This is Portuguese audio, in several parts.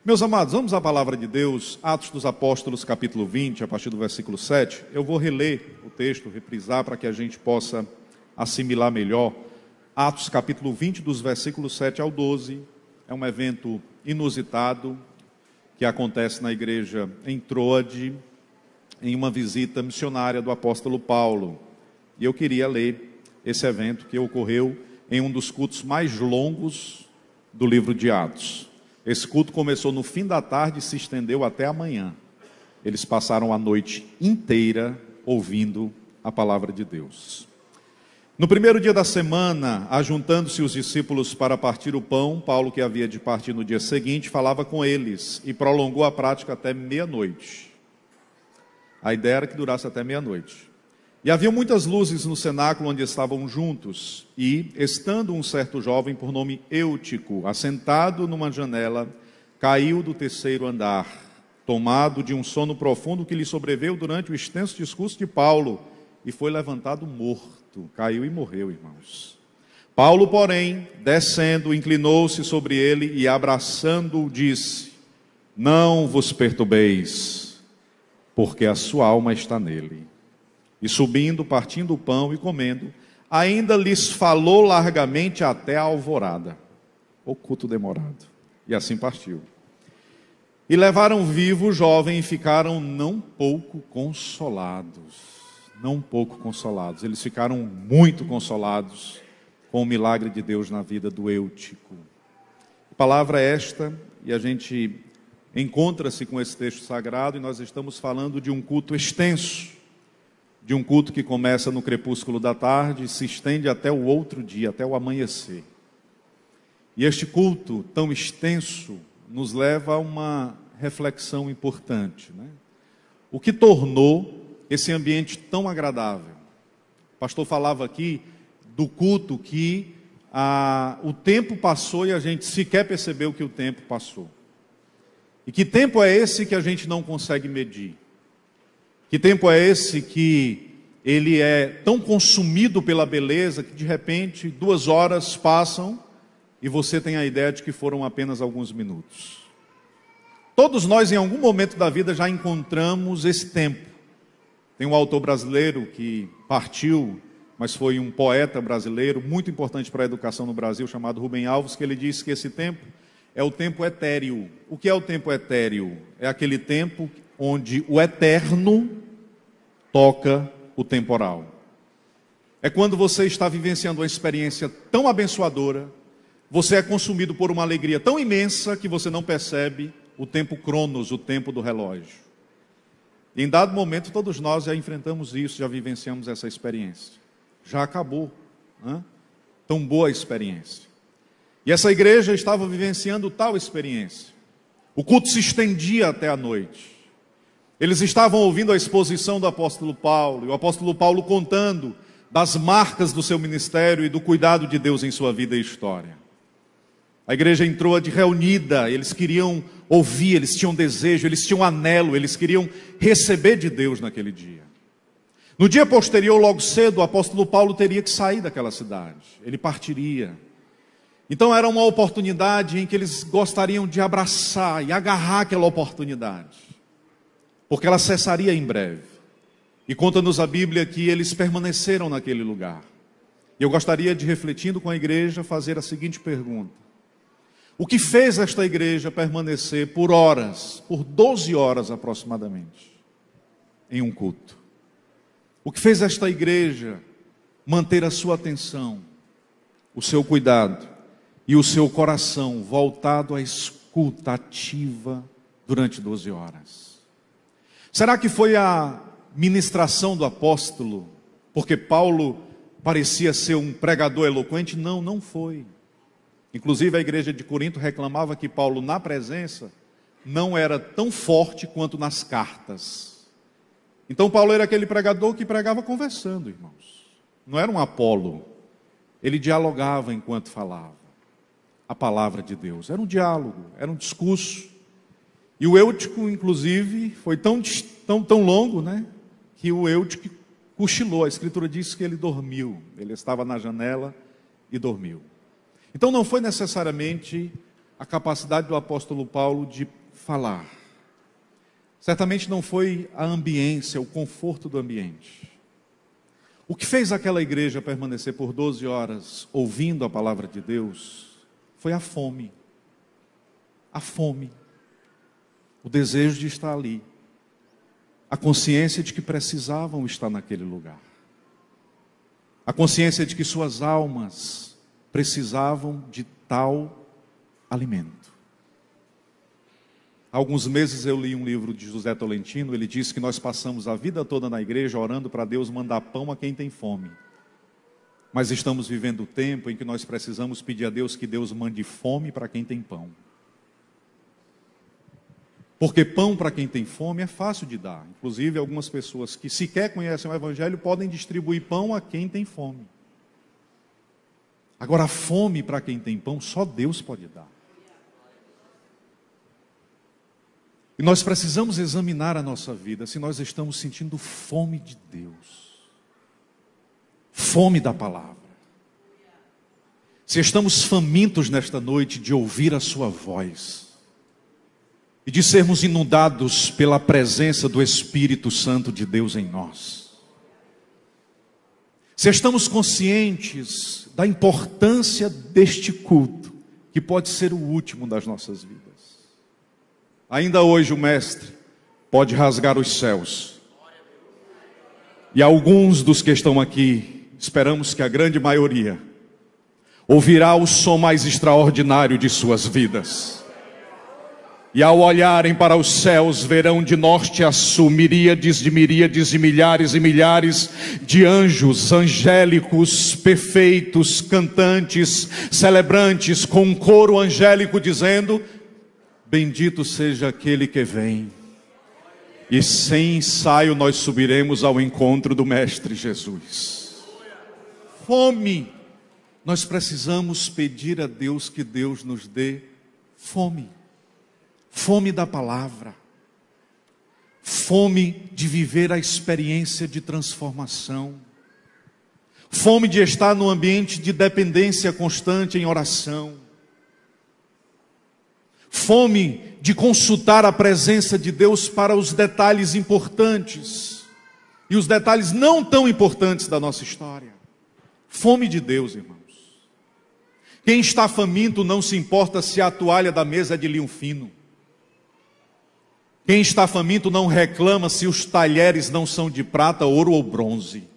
Meus amados, vamos à palavra de Deus, Atos dos Apóstolos, capítulo 20, a partir do versículo 7. Eu vou reler o texto, reprisar, para que a gente possa assimilar melhor. Atos, capítulo 20, dos versículos 7 ao 12. É um evento inusitado que acontece na igreja em Troade, em uma visita missionária do apóstolo Paulo. E eu queria ler esse evento que ocorreu em um dos cultos mais longos do livro de Atos. Esse culto começou no fim da tarde e se estendeu até amanhã. Eles passaram a noite inteira ouvindo a palavra de Deus. No primeiro dia da semana, ajuntando-se os discípulos para partir o pão, Paulo, que havia de partir no dia seguinte, falava com eles e prolongou a prática até meia-noite. A ideia era que durasse até meia-noite. E havia muitas luzes no cenáculo onde estavam juntos, e, estando um certo jovem por nome Eutico, assentado numa janela, caiu do terceiro andar, tomado de um sono profundo que lhe sobreveio durante o extenso discurso de Paulo, e foi levantado morto, caiu e morreu, irmãos. Paulo, porém, descendo, inclinou-se sobre ele e, abraçando-o, disse: não vos perturbeis, porque a sua alma está nele. E subindo, partindo o pão e comendo, ainda lhes falou largamente até a alvorada. O culto demorado. E assim partiu. E levaram vivo o jovem e ficaram não pouco consolados. Não pouco consolados. Eles ficaram muito consolados com o milagre de Deus na vida do Eutico. A palavra é esta, e a gente encontra-se com esse texto sagrado, e nós estamos falando de um culto extenso. De um culto que começa no crepúsculo da tarde e se estende até o outro dia, até o amanhecer. E este culto tão extenso nos leva a uma reflexão importante, né? O que tornou esse ambiente tão agradável? O pastor falava aqui do culto que o tempo passou e a gente sequer percebeu que o tempo passou. E que tempo é esse que a gente não consegue medir? Que tempo é esse que ele é tão consumido pela beleza que de repente 2 horas passam e você tem a ideia de que foram apenas alguns minutos? Todos nós em algum momento da vida já encontramos esse tempo. Tem um autor brasileiro que partiu, mas foi um poeta brasileiro muito importante para a educação no Brasil, chamado Rubem Alves, que ele disse que esse tempo é o tempo etéreo. O que é o tempo etéreo? É aquele tempo onde o eterno toca o temporal. É quando você está vivenciando uma experiência tão abençoadora, você é consumido por uma alegria tão imensa que você não percebe o tempo cronos, o tempo do relógio. E em dado momento todos nós já enfrentamos isso, já vivenciamos essa experiência. Já acabou, né? Tão boa a experiência. E essa igreja estava vivenciando tal experiência. O culto se estendia até a noite. Eles estavam ouvindo a exposição do apóstolo Paulo, e o apóstolo Paulo contando das marcas do seu ministério e do cuidado de Deus em sua vida e história. A igreja entrou de reunida, eles queriam ouvir, eles tinham desejo, eles tinham anelo, eles queriam receber de Deus naquele dia. No dia posterior, logo cedo, o apóstolo Paulo teria que sair daquela cidade, ele partiria. Então era uma oportunidade em que eles gostariam de abraçar e agarrar aquela oportunidade, porque ela cessaria em breve. E conta-nos a Bíblia que eles permaneceram naquele lugar. E eu gostaria de, refletindo com a igreja, fazer a seguinte pergunta: o que fez esta igreja permanecer por horas, por 12 horas aproximadamente, em um culto? O que fez esta igreja manter a sua atenção, o seu cuidado e o seu coração voltado à escuta ativa durante 12 horas? Será que foi a ministração do apóstolo, porque Paulo parecia ser um pregador eloquente? Não, não foi. Inclusive a igreja de Corinto reclamava que Paulo na presença não era tão forte quanto nas cartas. Então Paulo era aquele pregador que pregava conversando, irmãos. Não era um Apolo. Ele dialogava enquanto falava a palavra de Deus. Era um diálogo, era um discurso. E o Eutico, inclusive, foi tão longo, né, que o Eutico cochilou. A Escritura diz que ele dormiu. Ele estava na janela e dormiu. Então não foi necessariamente a capacidade do apóstolo Paulo de falar. Certamente não foi a ambiência, o conforto do ambiente. O que fez aquela igreja permanecer por 12 horas ouvindo a palavra de Deus foi a fome. A fome. O desejo de estar ali. A consciência de que precisavam estar naquele lugar. A consciência de que suas almas precisavam de tal alimento. Há alguns meses eu li um livro de José Tolentino. Ele disse que nós passamos a vida toda na igreja orando para Deus mandar pão a quem tem fome. Mas estamos vivendo o tempo em que nós precisamos pedir a Deus que Deus mande fome para quem tem pão. Porque pão para quem tem fome é fácil de dar. Inclusive algumas pessoas que sequer conhecem o Evangelho podem distribuir pão a quem tem fome. Agora a fome para quem tem pão só Deus pode dar. E nós precisamos examinar a nossa vida, se nós estamos sentindo fome de Deus. Fome da palavra. Se estamos famintos nesta noite de ouvir a sua voz. E de sermos inundados pela presença do Espírito Santo de Deus em nós. Se estamos conscientes da importância deste culto, que pode ser o último das nossas vidas. Ainda hoje o Mestre pode rasgar os céus. E alguns dos que estão aqui, esperamos que a grande maioria, ouvirá o som mais extraordinário de suas vidas. E ao olharem para os céus, verão de norte a sul miríades e milhares e milhares de anjos angélicos, perfeitos, cantantes, celebrantes, com um coro angélico dizendo: bendito seja aquele que vem. E sem ensaio nós subiremos ao encontro do Mestre Jesus. Fome. Nós precisamos pedir a Deus que Deus nos dê fome. Fome da palavra. Fome de viver a experiência de transformação. Fome de estar num ambiente de dependência constante em oração. Fome de consultar a presença de Deus para os detalhes importantes e os detalhes não tão importantes da nossa história. Fome de Deus, irmãos. Quem está faminto não se importa se a toalha da mesa é de linho fino. Quem está faminto não reclama se os talheres não são de prata, ouro ou bronze.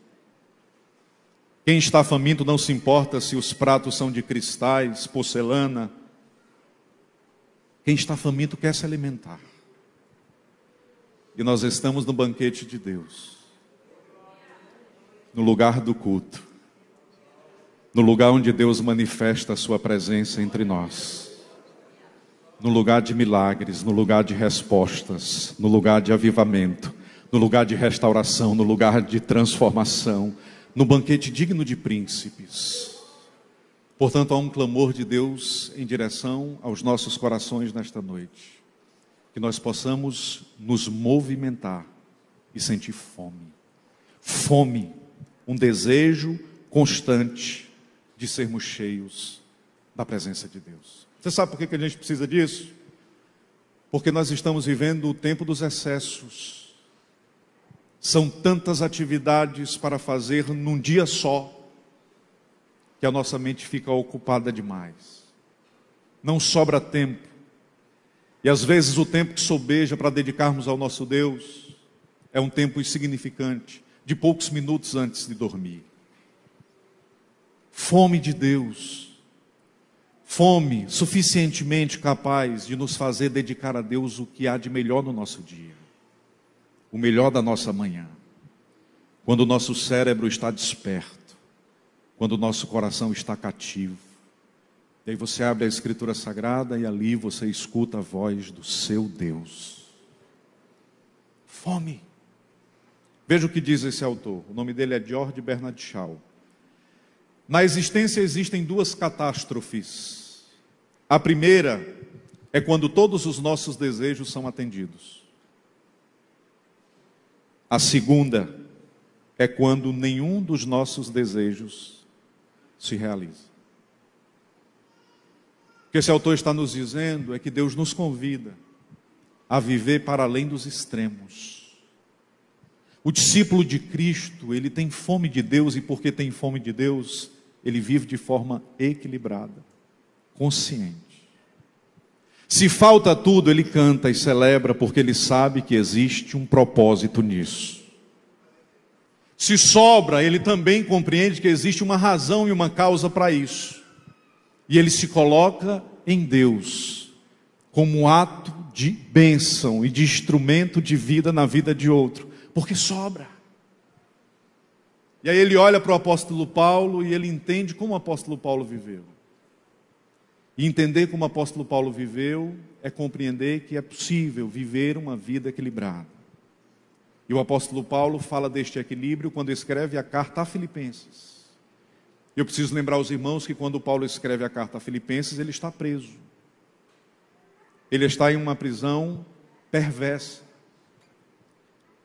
Quem está faminto não se importa se os pratos são de cristais, porcelana. Quem está faminto quer se alimentar. E nós estamos no banquete de Deus. No lugar do culto. No lugar onde Deus manifesta a sua presença entre nós. No lugar de milagres, no lugar de respostas, no lugar de avivamento, no lugar de restauração, no lugar de transformação, no banquete digno de príncipes. Portanto, há um clamor de Deus em direção aos nossos corações nesta noite. Que nós possamos nos movimentar e sentir fome. Fome, um desejo constante de sermos cheios da presença de Deus. Você sabe por que a gente precisa disso? Porque nós estamos vivendo o tempo dos excessos. São tantas atividades para fazer num dia só, que a nossa mente fica ocupada demais. Não sobra tempo. E às vezes o tempo que sobeja para dedicarmos ao nosso Deus é um tempo insignificante, de poucos minutos antes de dormir. Fome de Deus. Fome suficientemente capaz de nos fazer dedicar a Deus o que há de melhor no nosso dia. O melhor da nossa manhã. Quando o nosso cérebro está desperto. Quando o nosso coração está cativo. E aí você abre a Escritura Sagrada e ali você escuta a voz do seu Deus. Fome. Veja o que diz esse autor. O nome dele é George Bernard Shaw. Na existência existem duas catástrofes. A primeira é quando todos os nossos desejos são atendidos. A segunda é quando nenhum dos nossos desejos se realiza. que esse autor está nos dizendo é que Deus nos convida a viver para além dos extremos. O discípulo de Cristo, ele tem fome de Deus, e porque tem fome de Deus, ele vive de forma equilibrada, consciente. Se falta tudo, ele canta e celebra, porque ele sabe que existe um propósito nisso. Se sobra, ele também compreende que existe uma razão e uma causa para isso. E ele se coloca em Deus como um ato de bênção e de instrumento de vida na vida de outro, porque sobra. E aí ele olha para o apóstolo Paulo e ele entende como o apóstolo Paulo viveu. E entender como o apóstolo Paulo viveu é compreender que é possível viver uma vida equilibrada. E o apóstolo Paulo fala deste equilíbrio quando escreve a carta a Filipenses. Eu preciso lembrar aos irmãos que quando Paulo escreve a carta a Filipenses, ele está preso. Ele está em uma prisão perversa.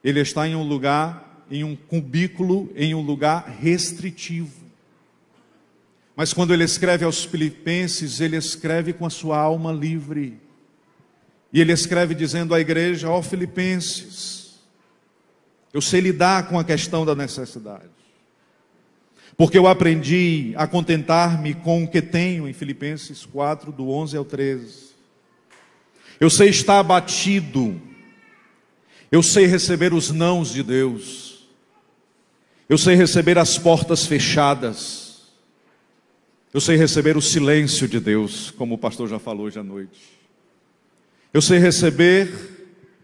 Ele está em um lugar, em um cubículo, em um lugar restritivo. Mas quando ele escreve aos Filipenses, ele escreve com a sua alma livre. E ele escreve dizendo à igreja: ó Filipenses, eu sei lidar com a questão da necessidade. Porque eu aprendi a contentar-me com o que tenho, em Filipenses 4, do 11 ao 13. Eu sei estar abatido. Eu sei receber os nãos de Deus. Eu sei receber as portas fechadas. Eu sei receber o silêncio de Deus, como o pastor já falou hoje à noite. Eu sei receber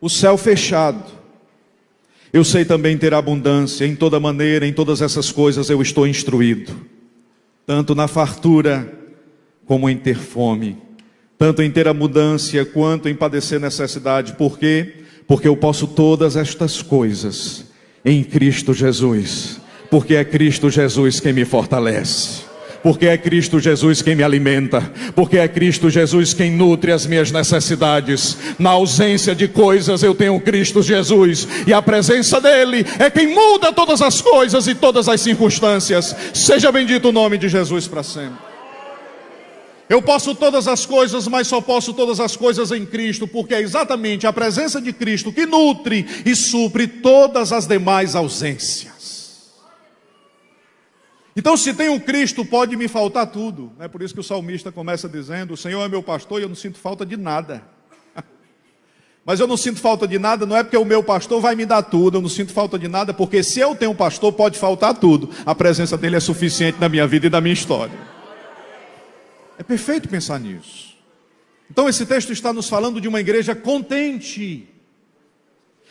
o céu fechado. Eu sei também ter abundância. Em toda maneira, em todas essas coisas eu estou instruído. Tanto na fartura, como em ter fome. Tanto em ter abundância, quanto em padecer necessidade. Por quê? Porque eu posso todas estas coisas em Cristo Jesus. Porque é Cristo Jesus quem me fortalece. Porque é Cristo Jesus quem me alimenta. Porque é Cristo Jesus quem nutre as minhas necessidades. Na ausência de coisas eu tenho Cristo Jesus. E a presença dele é quem muda todas as coisas e todas as circunstâncias. Seja bendito o nome de Jesus para sempre. Eu posso todas as coisas, mas só posso todas as coisas em Cristo. Porque é exatamente a presença de Cristo que nutre e supre todas as demais ausências. Então, se tenho Cristo, pode me faltar tudo. É por isso que o salmista começa dizendo: o Senhor é meu pastor e eu não sinto falta de nada. Mas eu não sinto falta de nada, não é porque o meu pastor vai me dar tudo. Eu não sinto falta de nada, porque se eu tenho um pastor, pode faltar tudo. A presença dele é suficiente na minha vida e na minha história. É perfeito pensar nisso. Então esse texto está nos falando de uma igreja contente.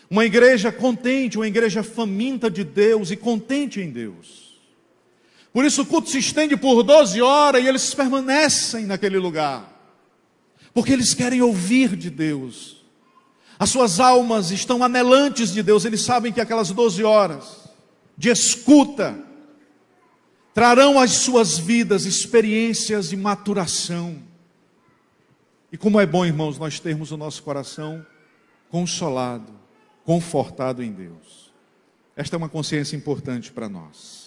Uma igreja contente, uma igreja faminta de Deus e contente em Deus. Por isso o culto se estende por 12 horas e eles permanecem naquele lugar. Porque eles querem ouvir de Deus. As suas almas estão anelantes de Deus. Eles sabem que aquelas 12 horas de escuta trarão às suas vidas experiências de maturação. E como é bom, irmãos, nós termos o nosso coração consolado, confortado em Deus. Esta é uma consciência importante para nós.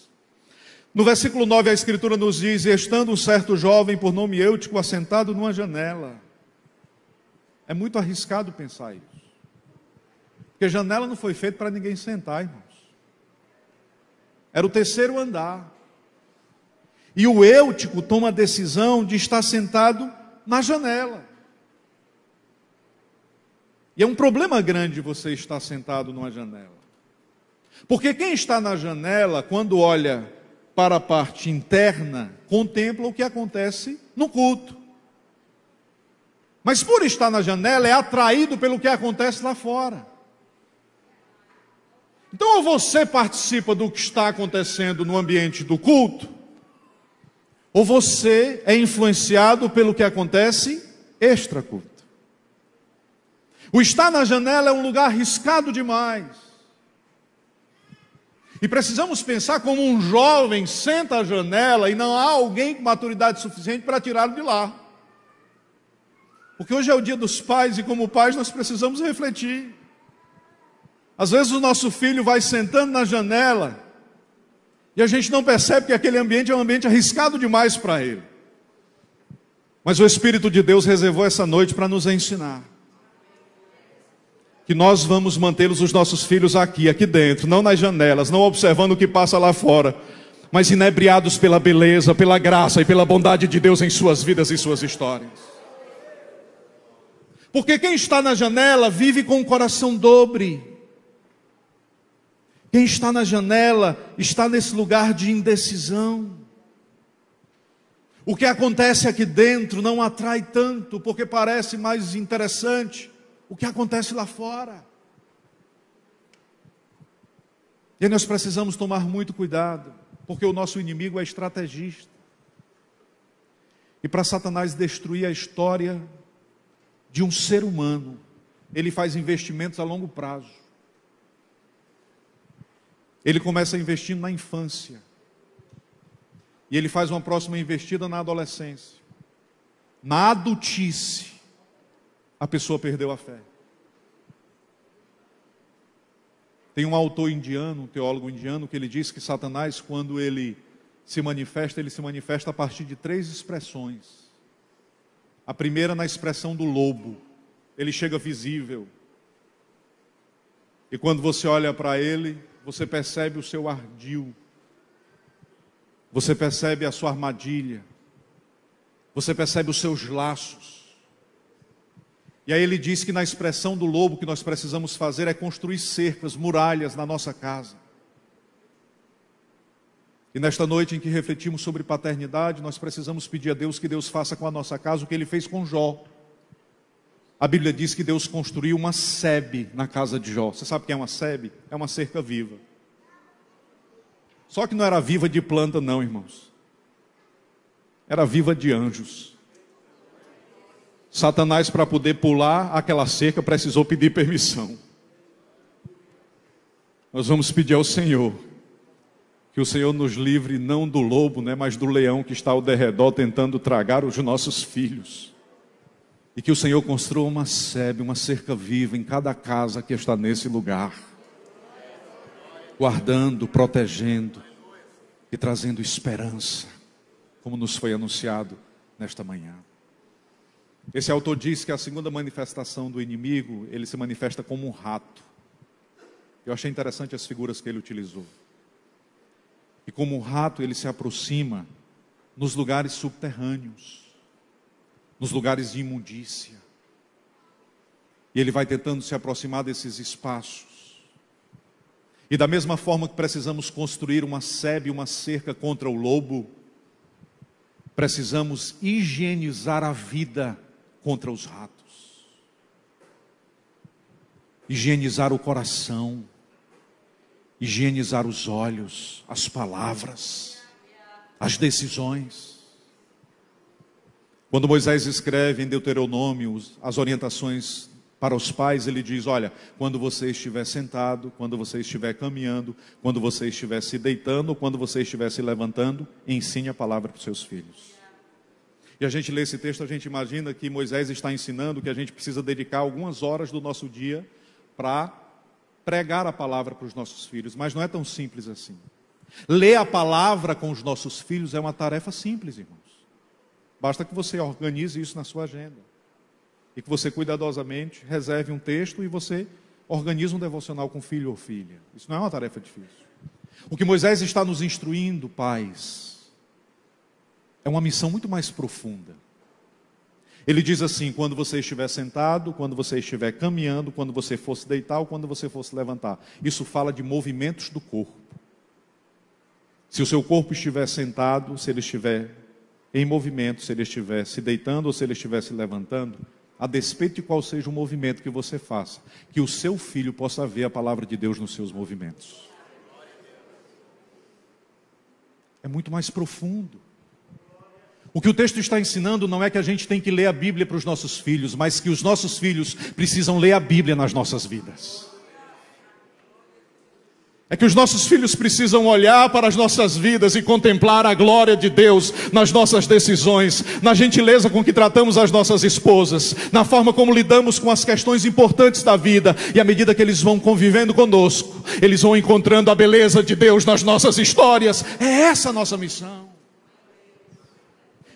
No versículo 9 a Escritura nos diz: e estando um certo jovem por nome Eutico assentado numa janela. É muito arriscado pensar isso. Porque janela não foi feita para ninguém sentar, irmãos. Era o terceiro andar. E o Eutico toma a decisão de estar sentado na janela. E é um problema grande você estar sentado numa janela. Porque quem está na janela, quando olha para a parte interna, contempla o que acontece no culto. Mas por estar na janela, é atraído pelo que acontece lá fora. Então, ou você participa do que está acontecendo no ambiente do culto, ou você é influenciado pelo que acontece extra-culto. O estar na janela é um lugar arriscado demais. E precisamos pensar como um jovem senta à janela e não há alguém com maturidade suficiente para tirá-lo de lá. Porque hoje é o dia dos pais e como pais nós precisamos refletir. Às vezes o nosso filho vai sentando na janela e a gente não percebe que aquele ambiente é um ambiente arriscado demais para ele. Mas o Espírito de Deus reservou essa noite para nos ensinar que nós vamos mantê-los, os nossos filhos, aqui dentro, não nas janelas, não observando o que passa lá fora, mas inebriados pela beleza, pela graça e pela bondade de Deus em suas vidas e suas histórias. Porque quem está na janela vive com o coração dobre. Quem está na janela está nesse lugar de indecisão. O que acontece aqui dentro não atrai tanto, porque parece mais interessante o que acontece lá fora. E aí nós precisamos tomar muito cuidado, porque o nosso inimigo é estrategista. E para Satanás destruir a história de um ser humano, ele faz investimentos a longo prazo. Ele começa investindo na infância. E ele faz uma próxima investida na adolescência. Na adultice, a pessoa perdeu a fé. Tem um autor indiano, um teólogo indiano, que ele diz que Satanás, quando ele se manifesta a partir de 3 expressões. A primeira na expressão do lobo. Ele chega visível. E quando você olha para ele, você percebe o seu ardil. Você percebe a sua armadilha. Você percebe os seus laços. E aí ele diz que na expressão do lobo o que nós precisamos fazer é construir cercas, muralhas na nossa casa. E nesta noite em que refletimos sobre paternidade, nós precisamos pedir a Deus que Deus faça com a nossa casa o que Ele fez com Jó. A Bíblia diz que Deus construiu uma sebe na casa de Jó. Você sabe o que é uma sebe? É uma cerca viva. Só que não era viva de planta não, irmãos. Era viva de anjos. Satanás, para poder pular aquela cerca, precisou pedir permissão. Nós vamos pedir ao Senhor que o Senhor nos livre não do lobo, mas do leão que está ao derredor tentando tragar os nossos filhos. E que o Senhor construa uma sebe, uma cerca viva em cada casa que está nesse lugar, guardando, protegendo e trazendo esperança, como nos foi anunciado nesta manhã. Esse autor diz que a segunda manifestação do inimigo, ele se manifesta como um rato. Eu achei interessante as figuras que ele utilizou. E como um rato, ele se aproxima nos lugares subterrâneos, nos lugares de imundícia. E ele vai tentando se aproximar desses espaços. E da mesma forma que precisamos construir uma sebe, uma cerca contra o lobo, precisamos higienizar a vida contra os ratos. Higienizar o coração, higienizar os olhos, as palavras, as decisões. Quando Moisés escreve em Deuteronômio as orientações para os pais, ele diz: olha, quando você estiver sentado, quando você estiver caminhando, quando você estiver se deitando, ou quando você estiver se levantando, ensine a palavra para os seus filhos. E a gente lê esse texto, a gente imagina que Moisés está ensinando que a gente precisa dedicar algumas horas do nosso dia para pregar a palavra para os nossos filhos. Mas não é tão simples assim. Ler a palavra com os nossos filhos é uma tarefa simples, irmãos. Basta que você organize isso na sua agenda. E que você cuidadosamente reserve um texto e você organize um devocional com filho ou filha. Isso não é uma tarefa difícil. O que Moisés está nos instruindo, pais, é uma missão muito mais profunda. Ele diz assim: quando você estiver sentado, quando você estiver caminhando, quando você for se deitar ou quando você for se levantar. Isso fala de movimentos do corpo. Se o seu corpo estiver sentado, se ele estiver em movimento, se ele estiver se deitando ou se ele estiver se levantando, a despeito de qual seja o movimento que você faça, que o seu filho possa ver a palavra de Deus nos seus movimentos. É muito mais profundo. O que o texto está ensinando não é que a gente tem que ler a Bíblia para os nossos filhos, mas que os nossos filhos precisam ler a Bíblia nas nossas vidas. É que os nossos filhos precisam olhar para as nossas vidas e contemplar a glória de Deus nas nossas decisões, na gentileza com que tratamos as nossas esposas, na forma como lidamos com as questões importantes da vida. E à medida que eles vão convivendo conosco, eles vão encontrando a beleza de Deus nas nossas histórias. É essa a nossa missão.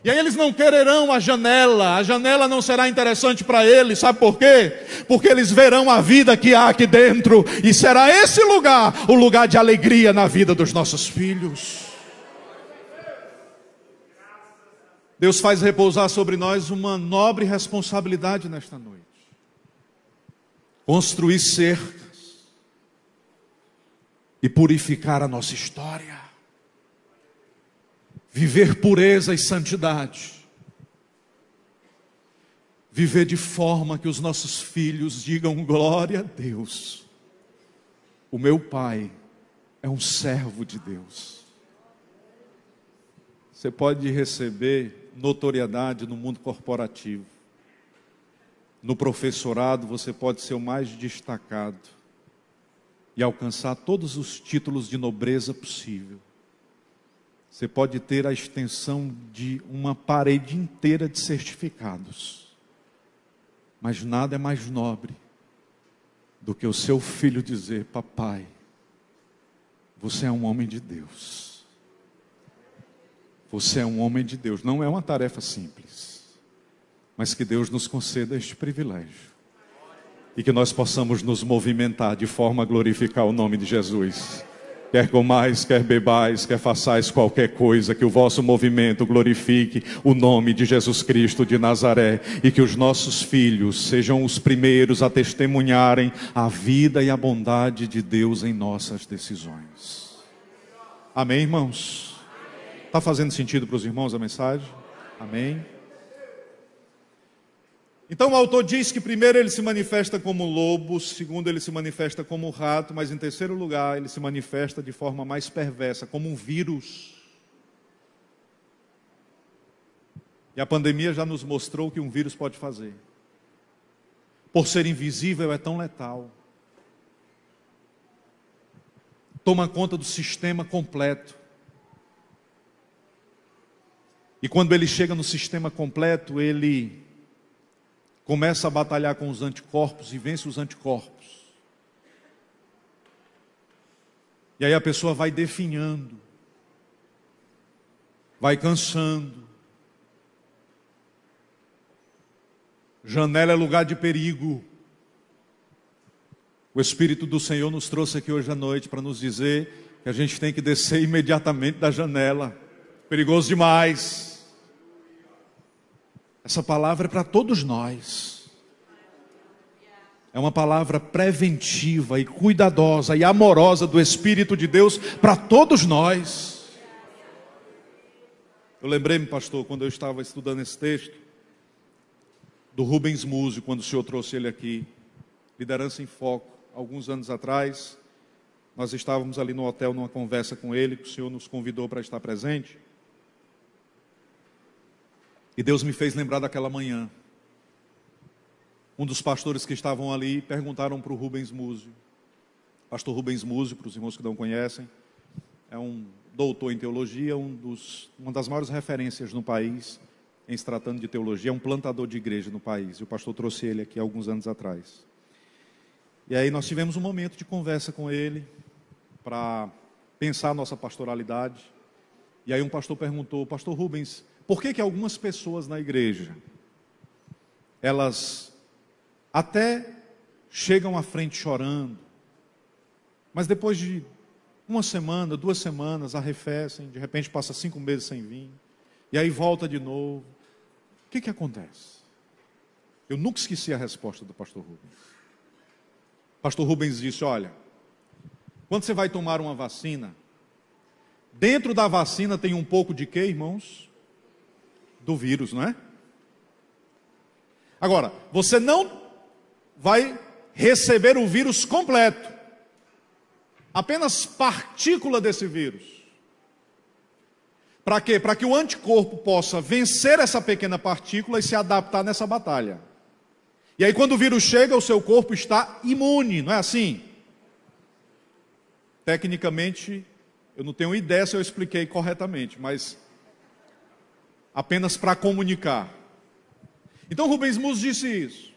E aí eles não quererão a janela não será interessante para eles, sabe por quê? Porque eles verão a vida que há aqui dentro, e será esse lugar, o lugar de alegria na vida dos nossos filhos. Deus faz repousar sobre nós uma nobre responsabilidade nesta noite. Construir cercas e purificar a nossa história. Viver pureza e santidade. Viver de forma que os nossos filhos digam glória a Deus. O meu pai é um servo de Deus. Você pode receber notoriedade no mundo corporativo. No professorado você pode ser o mais destacado e alcançar todos os títulos de nobreza possível. Você pode ter a extensão de uma parede inteira de certificados. Mas nada é mais nobre do que o seu filho dizer: papai, você é um homem de Deus. Você é um homem de Deus. Não é uma tarefa simples, mas que Deus nos conceda este privilégio. E que nós possamos nos movimentar de forma a glorificar o nome de Jesus. Quer comais, quer bebais, quer façais qualquer coisa, que o vosso movimento glorifique o nome de Jesus Cristo de Nazaré, e que os nossos filhos sejam os primeiros a testemunharem a vida e a bondade de Deus em nossas decisões. Amém, irmãos? Está fazendo sentido para os irmãos a mensagem? Amém? Então o autor diz que primeiro ele se manifesta como lobo, segundo ele se manifesta como rato, mas em terceiro lugar ele se manifesta de forma mais perversa, como um vírus. E a pandemia já nos mostrou o que um vírus pode fazer. Por ser invisível é tão letal. Toma conta do sistema completo. E quando ele chega no sistema completo, ele começa a batalhar com os anticorpos e vence os anticorpos. E aí a pessoa vai definhando, vai cansando. Janela é lugar de perigo. O Espírito do Senhor nos trouxe aqui hoje à noite para nos dizer que a gente tem que descer imediatamente da janela. Perigoso demais. Essa palavra é para todos nós. É uma palavra preventiva e cuidadosa e amorosa do Espírito de Deus para todos nós. Eu lembrei-me, pastor, quando eu estava estudando esse texto, do Rubens Múzio, quando o senhor trouxe ele aqui, Liderança em Foco, alguns anos atrás. Nós estávamos ali no hotel numa conversa com ele, que o senhor nos convidou para estar presente. E Deus me fez lembrar daquela manhã. Um dos pastores que estavam ali perguntaram para o Rubens Múzio. Pastor Rubens Múzio, para os irmãos que não conhecem, é um doutor em teologia, uma das maiores referências no país em se tratando de teologia, é um plantador de igreja no país. E o pastor trouxe ele aqui alguns anos atrás. E aí nós tivemos um momento de conversa com ele para pensar a nossa pastoralidade. E aí um pastor perguntou: pastor Rubens, por que algumas pessoas na igreja, elas até chegam à frente chorando, mas depois de uma semana, 2 semanas, arrefecem, de repente passa 5 meses sem vir, e aí volta de novo? O que acontece? Eu nunca esqueci a resposta do pastor Rubens. O pastor Rubens disse: olha, quando você vai tomar uma vacina, dentro da vacina tem um pouco de quê, irmãos? Do vírus, não é? Agora, você não vai receber o vírus completo, apenas partícula desse vírus. Para quê? Para que o anticorpo possa vencer essa pequena partícula e se adaptar nessa batalha. E aí quando o vírus chega, o seu corpo está imune, não é assim? Tecnicamente, eu não tenho ideia se eu expliquei corretamente, mas apenas para comunicar. Então Rubens Múzio disse isso.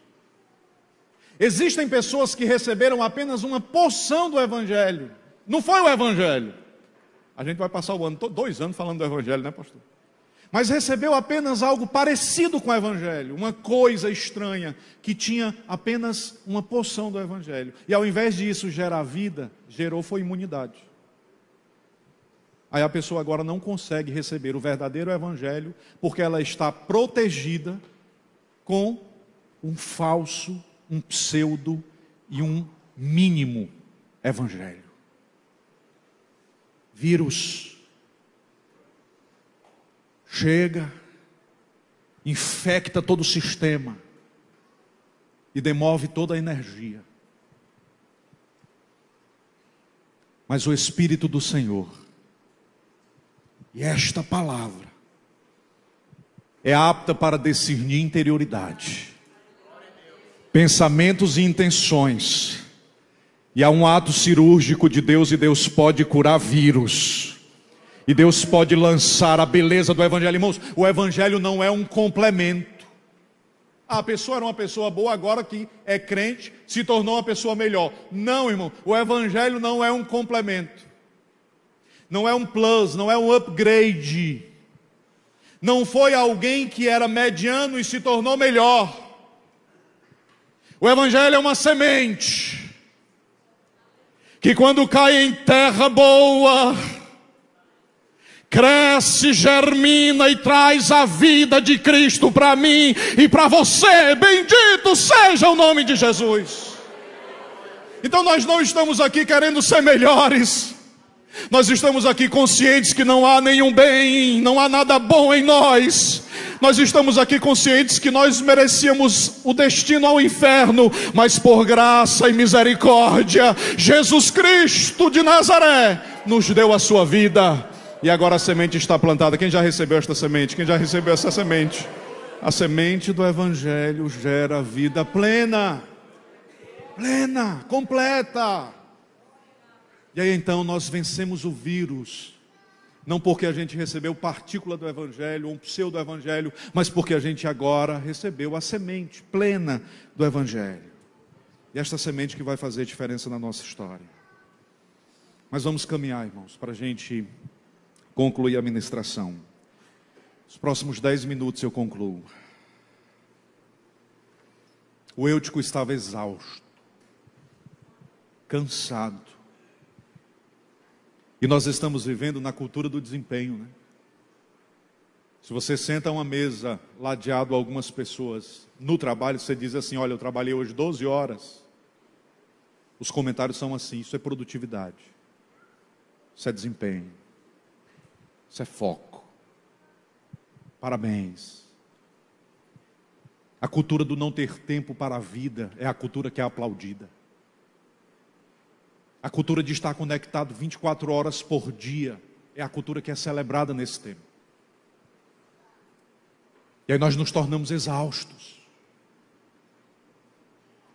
Existem pessoas que receberam apenas uma porção do Evangelho. Não foi o Evangelho. A gente vai passar o ano, 2 anos falando do Evangelho, né, pastor? mas recebeu apenas algo parecido com o Evangelho, uma coisa estranha, que tinha apenas uma porção do Evangelho. E ao invés disso gerar vida, foi imunidade. Aí a pessoa agora não consegue receber o verdadeiro Evangelho, porque ela está protegida com um falso, um pseudo e um mínimo Evangelho. Vírus chega, infecta todo o sistema e demove toda a energia. Mas o Espírito do Senhor, e esta palavra, é apta para discernir interioridade, pensamentos e intenções. E há um ato cirúrgico de Deus, e Deus pode curar vírus. E Deus pode lançar a beleza do Evangelho. Irmãos, o Evangelho não é um complemento. A pessoa era uma pessoa boa, agora que é crente, se tornou uma pessoa melhor. Não, irmão, o Evangelho não é um complemento. Não é um plus, não é um upgrade. Não foi alguém que era mediano e se tornou melhor. O Evangelho é uma semente que quando cai em terra boa, cresce, germina e traz a vida de Cristo para mim e para você. Bendito seja o nome de Jesus. Então nós não estamos aqui querendo ser melhores. Nós estamos aqui conscientes que não há nenhum bem, não há nada bom em nós. Nós estamos aqui conscientes que nós merecíamos o destino ao inferno, mas por graça e misericórdia, Jesus Cristo de Nazaré nos deu a sua vida. E agora a semente está plantada. Quem já recebeu esta semente? Quem já recebeu essa semente? A semente do Evangelho gera vida plena, completa. E aí então nós vencemos o vírus, não porque a gente recebeu partícula do Evangelho, ou um pseudo-Evangelho, mas porque a gente agora recebeu a semente plena do Evangelho. E esta semente que vai fazer diferença na nossa história. Mas vamos caminhar, irmãos, para a gente concluir a ministração. Os próximos 10 minutos eu concluo. O Eutico estava exausto, cansado. E nós estamos vivendo na cultura do desempenho, né? Se você senta a uma mesa ladeado a algumas pessoas no trabalho, você diz assim: olha, eu trabalhei hoje 12 horas. Os comentários são assim: isso é produtividade, isso é desempenho, isso é foco. Parabéns. A cultura do não ter tempo para a vida é a cultura que é aplaudida. A cultura de estar conectado 24 horas por dia é a cultura que é celebrada nesse tempo. E aí nós nos tornamos exaustos.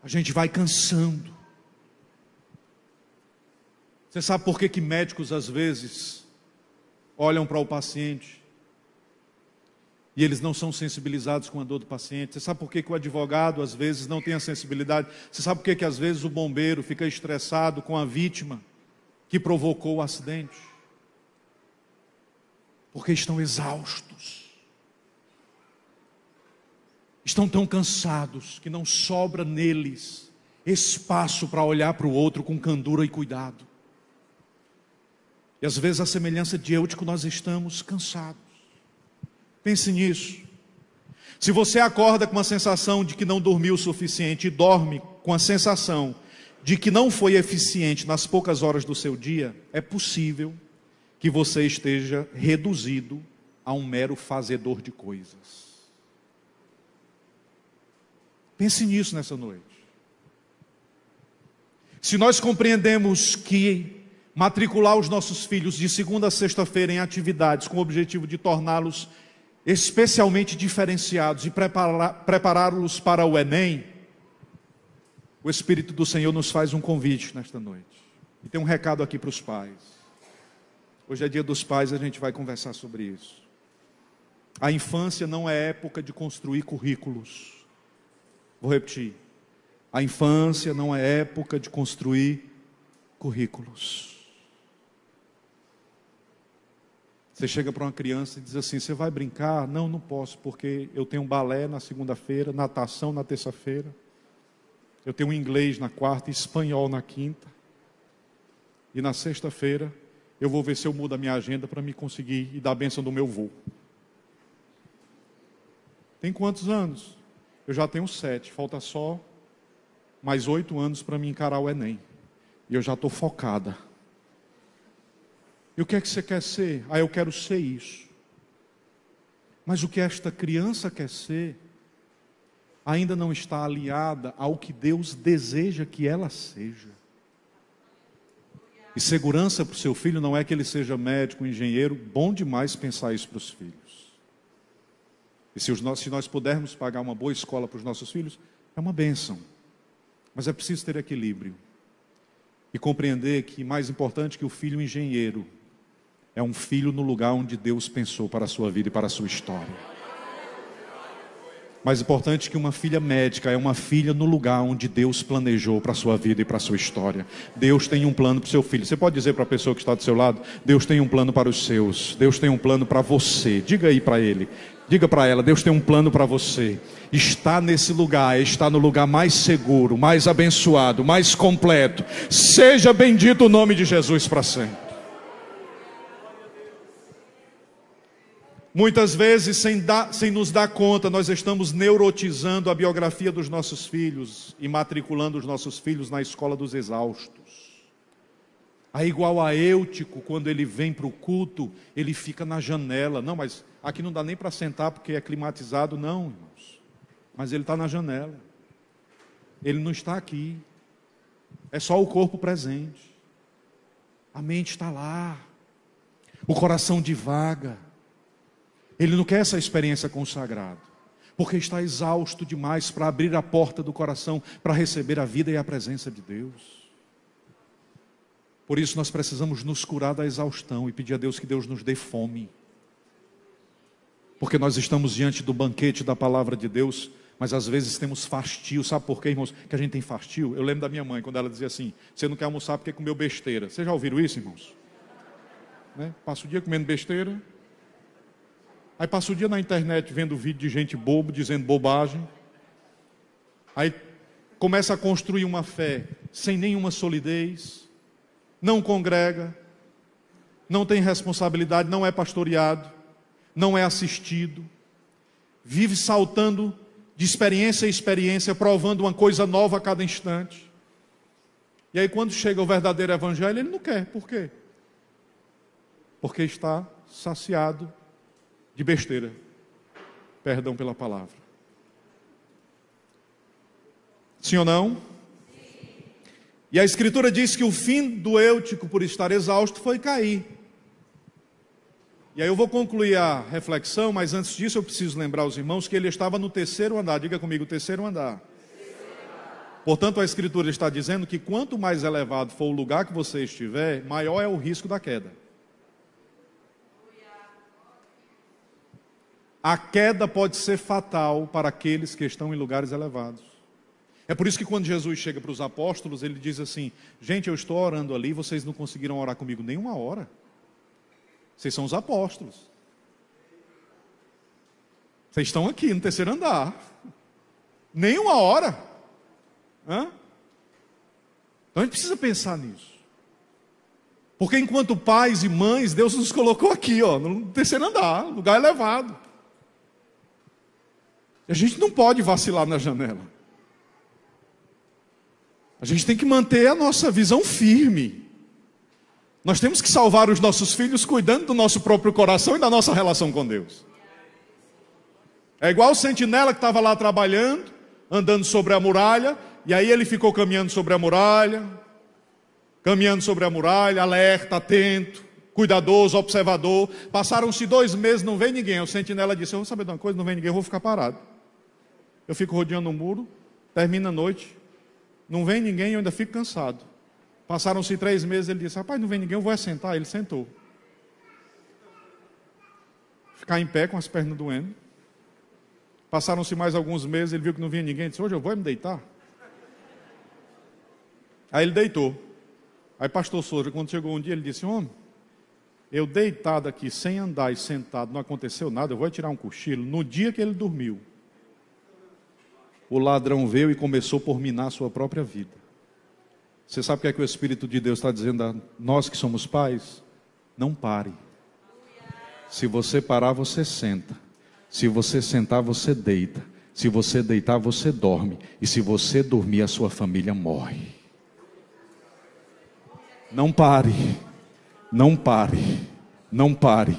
A gente vai cansando. Você sabe por que médicos às vezes olham para o paciente e eles não são sensibilizados com a dor do paciente? Você sabe por que o advogado às vezes não tem a sensibilidade? Você sabe por que às vezes o bombeiro fica estressado com a vítima que provocou o acidente? Porque estão exaustos. Estão tão cansados que não sobra neles espaço para olhar para o outro com candura e cuidado. E às vezes, a semelhança de Eutico, nós estamos cansados. Pense nisso. Se você acorda com a sensação de que não dormiu o suficiente e dorme com a sensação de que não foi eficiente nas poucas horas do seu dia, é possível que você esteja reduzido a um mero fazedor de coisas. Pense nisso nessa noite. Se nós compreendemos que matricular os nossos filhos de segunda a sexta-feira em atividades com o objetivo de torná-los especialmente diferenciados e prepará-los para o Enem, o Espírito do Senhor nos faz um convite nesta noite. E tem um recado aqui para os pais. Hoje é dia dos pais, a gente vai conversar sobre isso. A infância não é época de construir currículos. Vou repetir. A infância não é época de construir currículos. Você chega para uma criança e diz assim: você vai brincar? Não, não posso, porque eu tenho balé na segunda-feira, natação na terça-feira, eu tenho inglês na quarta e espanhol na quinta, e na sexta-feira eu vou ver se eu mudo a minha agenda para me conseguir e dar a bênção do meu voo. Tem quantos anos? Eu já tenho 7, falta só mais 8 anos para me encarar o Enem. E eu já estou focada. E o que é que você quer ser? Eu quero ser isso. Mas o que esta criança quer ser ainda não está alinhada ao que Deus deseja que ela seja. E segurança para o seu filho não é que ele seja médico, engenheiro. Bom demais pensar isso para os filhos. E se nós pudermos pagar uma boa escola para os nossos filhos, é uma bênção. Mas é preciso ter equilíbrio. E compreender que mais importante que o filho engenheiro é um filho no lugar onde Deus pensou para a sua vida e para a sua história. Mais importante que uma filha médica é uma filha no lugar onde Deus planejou para a sua vida e para a sua história. Deus tem um plano para o seu filho. Você pode dizer para a pessoa que está do seu lado: Deus tem um plano para os seus. Deus tem um plano para você. Diga aí para ele. Diga para ela: Deus tem um plano para você. Está nesse lugar, está no lugar mais seguro, mais abençoado, mais completo. Seja bendito o nome de Jesus para sempre. Muitas vezes, sem nos dar conta, nós estamos neurotizando a biografia dos nossos filhos e matriculando os nossos filhos na escola dos exaustos. Igual a Eutico, quando ele vem para o culto, ele fica na janela. Não, mas aqui não dá nem para sentar porque é climatizado. Não, irmãos. Mas ele está na janela. Ele não está aqui. É só o corpo presente. A mente está lá. O coração divaga. Ele não quer essa experiência com o sagrado, porque está exausto demais para abrir a porta do coração para receber a vida e a presença de Deus. Por isso nós precisamos nos curar da exaustão e pedir a Deus que Deus nos dê fome. Porque nós estamos diante do banquete da palavra de Deus, mas às vezes temos fastio. Sabe por quê, irmãos, que a gente tem fastio? Eu lembro da minha mãe, quando ela dizia assim: você não quer almoçar porque comeu besteira. Vocês já ouviram isso, irmãos? Né? Passa o dia comendo besteira. Aí passa o dia na internet vendo vídeo de gente bobo, dizendo bobagem. Aí começa a construir uma fé sem nenhuma solidez. Não congrega. Não tem responsabilidade, não é pastoreado. Não é assistido. Vive saltando de experiência em experiência, provando uma coisa nova a cada instante. E aí quando chega o verdadeiro evangelho, ele não quer. Por quê? Porque está saciado de besteira. Perdão pela palavra. Sim ou não? Sim. E a Escritura diz que o fim do Eutico, por estar exausto, foi cair. E aí eu vou concluir a reflexão, mas antes disso eu preciso lembrar aos irmãos que ele estava no 3º andar. Diga comigo, 3º andar. Portanto, a Escritura está dizendo que quanto mais elevado for o lugar que você estiver, maior é o risco da queda. A queda pode ser fatal para aqueles que estão em lugares elevados. É por isso que quando Jesus chega para os apóstolos, ele diz assim: gente, eu estou orando ali, vocês não conseguiram orar comigo nem uma hora. Vocês são os apóstolos. Vocês estão aqui no 3º andar. Nem uma hora. Então a gente precisa pensar nisso. Porque enquanto pais e mães, Deus nos colocou aqui, no 3º andar, lugar elevado. A gente não pode vacilar na janela. A gente tem que manter a nossa visão firme. Nós temos que salvar os nossos filhos cuidando do nosso próprio coração e da nossa relação com Deus. É igual o sentinela que estava lá trabalhando, andando sobre a muralha, e aí ele ficou caminhando sobre a muralha, alerta, atento, cuidadoso, observador. Passaram-se 2 meses, não vem ninguém. O sentinela disse: eu vou saber de uma coisa, não vem ninguém, eu vou ficar parado. Eu fico rodeando o muro, termina a noite, não vem ninguém, eu ainda fico cansado. Passaram-se 3 meses, ele disse: rapaz, não vem ninguém, eu vou assentar. Ele sentou. Ficar em pé com as pernas doendo. Passaram-se mais alguns meses, ele viu que não vinha ninguém, disse: hoje eu vou me deitar. Aí ele deitou. Aí pastor Souza, quando chegou um dia, ele disse: homem, eu deitado aqui, sem andar e sentado, não aconteceu nada, eu vou tirar um cochilo. No dia que ele dormiu, o ladrão veio e começou por minar a sua própria vida. Você sabe o que é que o Espírito de Deus está dizendo a nós que somos pais? Não pare. Se você parar, você senta. Se você sentar, você deita. Se você deitar, você dorme. E se você dormir, a sua família morre. Não pare. Não pare. Não pare.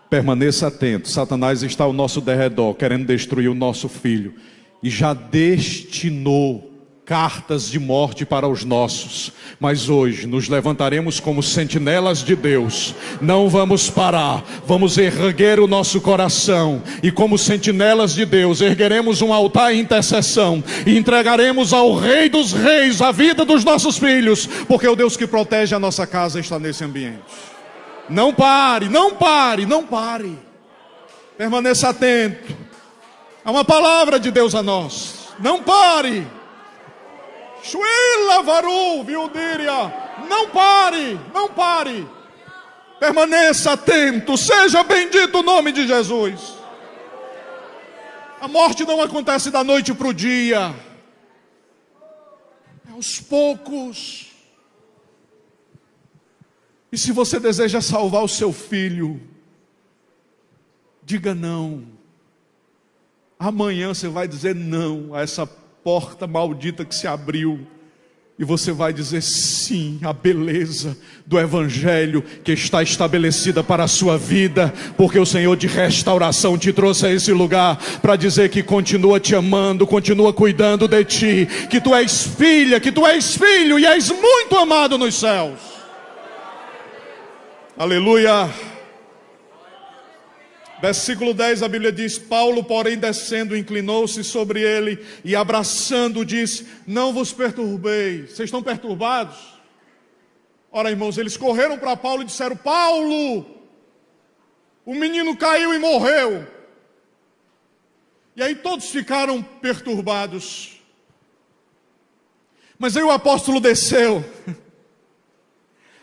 Permaneça atento. Satanás está ao nosso derredor, querendo destruir o nosso filho. E já destinou cartas de morte para os nossos, mas hoje nos levantaremos como sentinelas de Deus, não vamos parar, vamos erguer o nosso coração, e como sentinelas de Deus, ergueremos um altar em intercessão, e entregaremos ao Rei dos Reis a vida dos nossos filhos, porque o Deus que protege a nossa casa está nesse ambiente. Não pare, não pare, não pare, permaneça atento, há uma palavra de Deus a nós, não pare. Shuila varu, viudiria. Não pare, não pare. Permaneça atento, seja bendito o nome de Jesus. A morte não acontece da noite para o dia, é aos poucos. E se você deseja salvar o seu filho, diga não. Amanhã você vai dizer não a essa porta maldita que se abriu, e você vai dizer sim à beleza do Evangelho que está estabelecida para a sua vida, porque o Senhor de restauração te trouxe a esse lugar para dizer que continua te amando, continua cuidando de ti, que tu és filha, que tu és filho e és muito amado nos céus. Aleluia. Versículo 10, a Bíblia diz: Paulo, porém, descendo, inclinou-se sobre ele e abraçando, disse: não vos perturbeis. Vocês estão perturbados? Ora, irmãos, eles correram para Paulo e disseram: Paulo, o menino caiu e morreu. E aí todos ficaram perturbados. Mas aí o apóstolo desceu.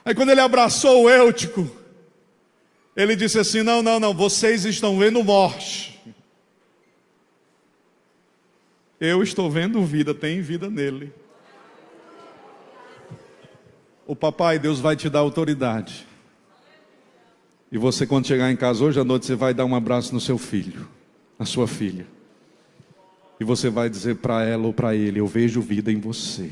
Aí quando ele abraçou o Eutico, ele disse assim: não, vocês estão vendo morte. Eu estou vendo vida, tem vida nele. O papai, Deus vai te dar autoridade. E você, quando chegar em casa hoje à noite, você vai dar um abraço no seu filho, na sua filha. E você vai dizer para ela ou para ele: eu vejo vida em você.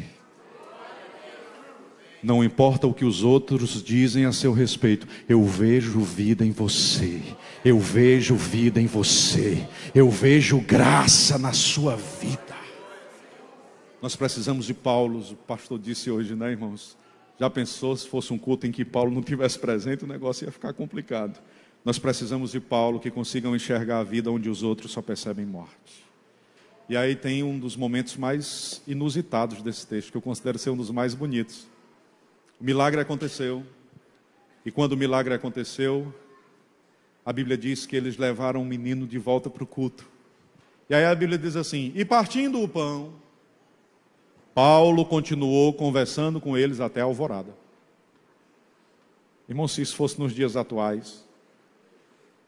Não importa o que os outros dizem a seu respeito, eu vejo vida em você, eu vejo vida em você, eu vejo graça na sua vida. Nós precisamos de Paulo, o pastor disse hoje, né, irmãos? Já pensou se fosse um culto em que Paulo não estivesse presente, o negócio ia ficar complicado. Nós precisamos de Paulo que consigam enxergar a vida onde os outros só percebem morte. E aí tem um dos momentos mais inusitados desse texto, que eu considero ser um dos mais bonitos. O milagre aconteceu, e quando o milagre aconteceu, a Bíblia diz que eles levaram o menino de volta para o culto. E aí a Bíblia diz assim: e partindo o pão, Paulo continuou conversando com eles até a alvorada. Irmão, se isso fosse nos dias atuais,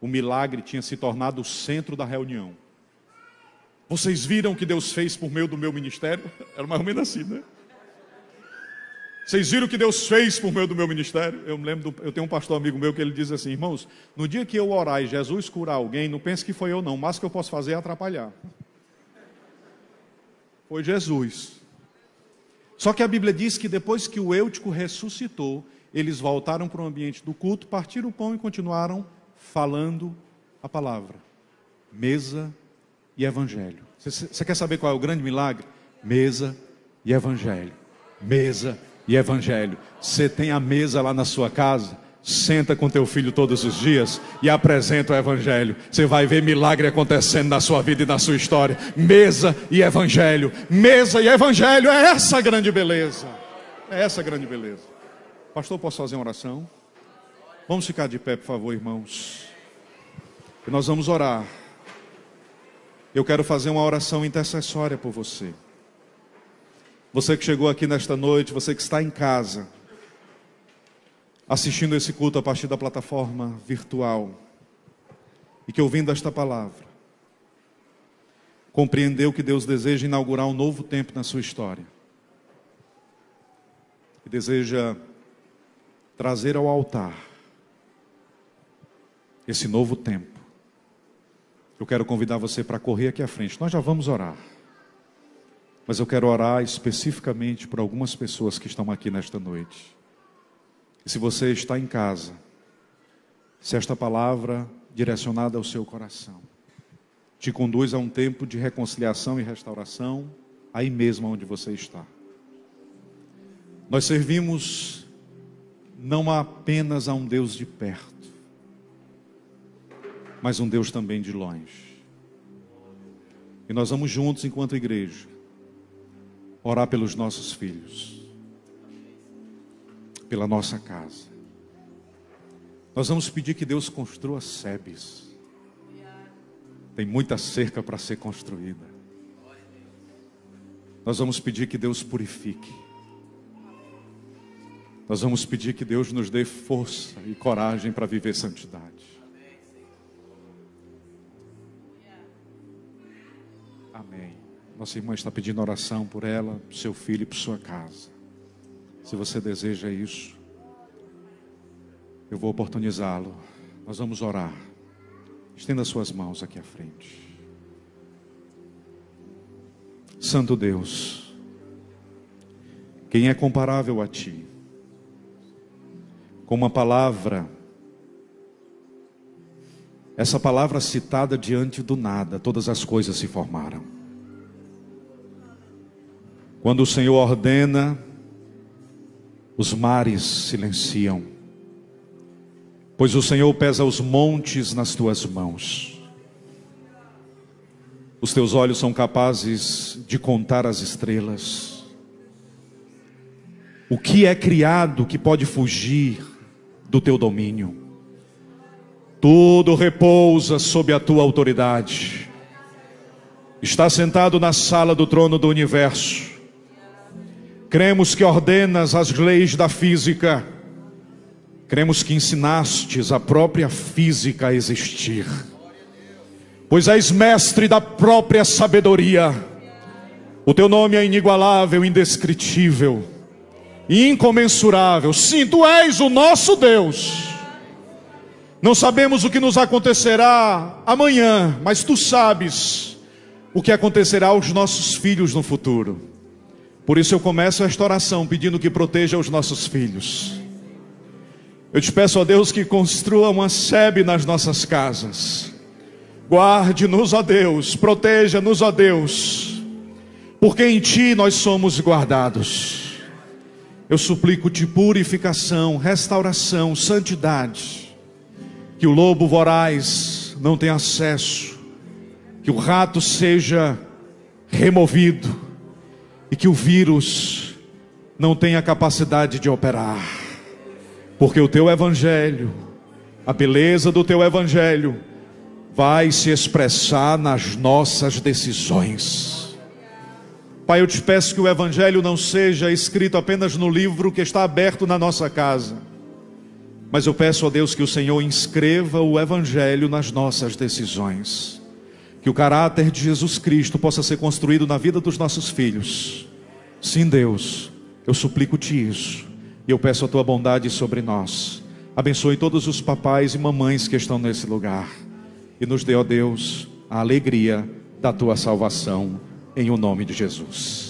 o milagre tinha se tornado o centro da reunião. Vocês viram o que Deus fez por meio do meu ministério? Era mais ou menos assim, né? Vocês viram o que Deus fez por meio do meu ministério? Eu me lembro, eu tenho um pastor amigo meu que ele diz assim: irmãos, no dia que eu orar e Jesus curar alguém, não pense que foi eu não, mas o que eu posso fazer é atrapalhar. Foi Jesus. Só que a Bíblia diz que depois que o Eutico ressuscitou, eles voltaram para o ambiente do culto, partiram o pão e continuaram falando a palavra. Mesa e evangelho. Você quer saber qual é o grande milagre? Mesa e evangelho. Mesa e evangelho. Você tem a mesa lá na sua casa? Senta com teu filho todos os dias e apresenta o evangelho. Você vai ver milagre acontecendo na sua vida e na sua história. Mesa e evangelho. Mesa e evangelho. É essa a grande beleza. É essa a grande beleza. Pastor, posso fazer uma oração? Vamos ficar de pé, por favor, irmãos. E nós vamos orar. Eu quero fazer uma oração intercessória por você. Você que chegou aqui nesta noite, você que está em casa, assistindo esse culto a partir da plataforma virtual e que, ouvindo esta palavra, compreendeu que Deus deseja inaugurar um novo tempo na sua história e deseja trazer ao altar esse novo tempo. Eu quero convidar você para correr aqui à frente. Nós já vamos orar, mas eu quero orar especificamente por algumas pessoas que estão aqui nesta noite. E se você está em casa, se esta palavra direcionada ao seu coração te conduz a um tempo de reconciliação e restauração, aí mesmo onde você está. Nós servimos não apenas a um Deus de perto, mas um Deus também de longe. E nós vamos juntos, enquanto igreja, orar pelos nossos filhos, pela nossa casa. Nós vamos pedir que Deus construa sebes. Tem muita cerca para ser construída. Nós vamos pedir que Deus purifique. Nós vamos pedir que Deus nos dê força e coragem para viver santidade. Amém. Nossa irmã está pedindo oração por ela, por seu filho e por sua casa. Se você deseja isso, eu vou oportunizá-lo. Nós vamos orar. Estenda suas mãos aqui à frente. Santo Deus, quem é comparável a Ti? Com uma palavra, essa palavra citada diante do nada, todas as coisas se formaram. Quando o Senhor ordena, os mares silenciam, pois o Senhor pesa os montes nas tuas mãos. Os teus olhos são capazes de contar as estrelas. O que é criado que pode fugir do teu domínio? Tudo repousa sob a tua autoridade. Está sentado na sala do trono do universo. Cremos que ordenas as leis da física. Cremos que ensinastes a própria física a existir. Pois és mestre da própria sabedoria. O teu nome é inigualável, indescritível, incomensurável. Sim, tu és o nosso Deus. Não sabemos o que nos acontecerá amanhã, mas tu sabes o que acontecerá aos nossos filhos no futuro. Por isso eu começo esta oração pedindo que proteja os nossos filhos. Eu te peço, ó Deus, que construa uma sebe nas nossas casas. Guarde-nos, ó Deus, proteja-nos, ó Deus, porque em Ti nós somos guardados. Eu suplico-te purificação, restauração, santidade. Que o lobo voraz não tenha acesso, que o rato seja removido e que o vírus não tenha capacidade de operar, porque o teu evangelho, a beleza do teu evangelho vai se expressar nas nossas decisões. Pai, eu te peço que o evangelho não seja escrito apenas no livro que está aberto na nossa casa, mas eu peço a Deus que o Senhor inscreva o evangelho nas nossas decisões. Que o caráter de Jesus Cristo possa ser construído na vida dos nossos filhos. Sim, Deus, eu suplico-te isso. E eu peço a tua bondade sobre nós. Abençoe todos os papais e mamães que estão nesse lugar. E nos dê, ó Deus, a alegria da tua salvação, em o nome de Jesus.